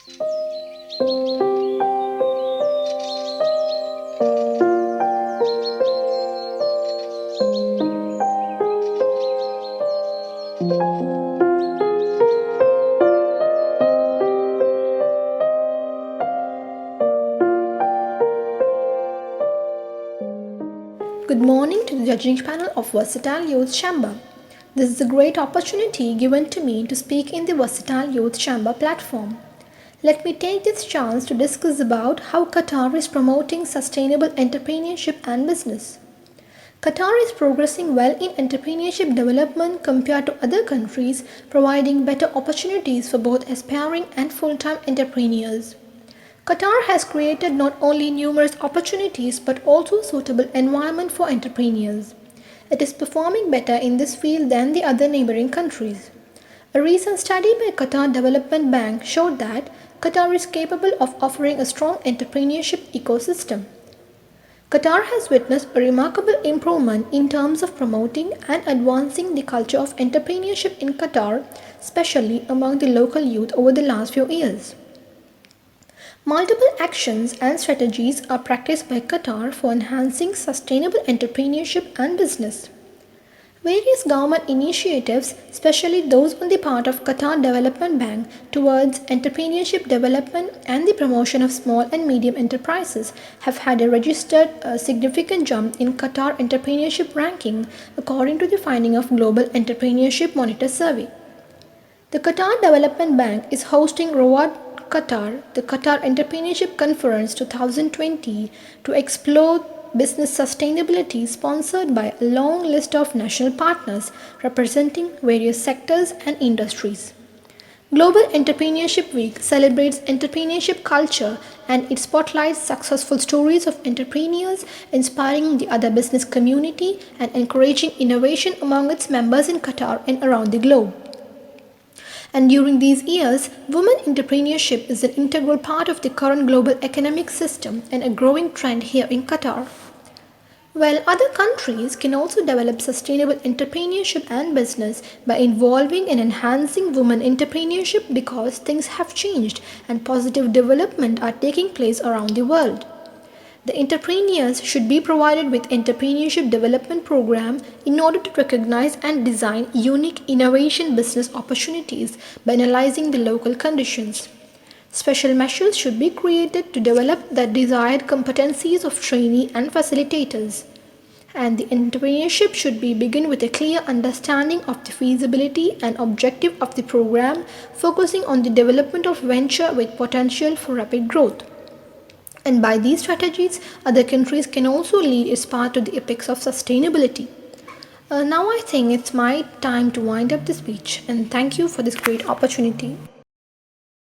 Good morning to the judging panel of Versatile Youth Chamber. This is a great opportunity given to me to speak in the Versatile Youth Chamber platform. Let me take this chance to discuss about how Qatar is promoting sustainable entrepreneurship and business. Qatar is progressing well in entrepreneurship development compared to other countries, providing better opportunities for both aspiring and full-time entrepreneurs. Qatar has created not only numerous opportunities but also a suitable environment for entrepreneurs. It is performing better in this field than the other neighboring countries. A recent study by Qatar Development Bank showed that Qatar is capable of offering a strong entrepreneurship ecosystem. Qatar has witnessed a remarkable improvement in terms of promoting and advancing the culture of entrepreneurship in Qatar, especially among the local youth over the last few years. Multiple actions and strategies are practiced by Qatar for enhancing sustainable entrepreneurship and business. Various government initiatives, especially those on the part of Qatar Development Bank towards entrepreneurship development and the promotion of small and medium enterprises, have had registered a significant jump in Qatar entrepreneurship ranking according to the finding of Global Entrepreneurship Monitor survey. The Qatar Development Bank is hosting Rawat Qatar, the Qatar Entrepreneurship Conference 2020, to explore business sustainability, sponsored by a long list of national partners representing various sectors and industries. Global Entrepreneurship Week celebrates entrepreneurship culture and it spotlights successful stories of entrepreneurs, inspiring the other business community and encouraging innovation among its members in Qatar and around the globe. And during these years, women entrepreneurship is an integral part of the current global economic system and a growing trend here in Qatar. While other countries can also develop sustainable entrepreneurship and business by involving and enhancing women entrepreneurship because things have changed and positive development are taking place around the world. The entrepreneurs should be provided with entrepreneurship development program in order to recognize and design unique innovation business opportunities by analyzing the local conditions. Special measures should be created to develop the desired competencies of trainee and facilitators. And the entrepreneurship should be begin with a clear understanding of the feasibility and objective of the program, focusing on the development of venture with potential for rapid growth. And by these strategies, other countries can also lead its path to the apex of sustainability. Now I think it's my time to wind up the speech and thank you for this great opportunity.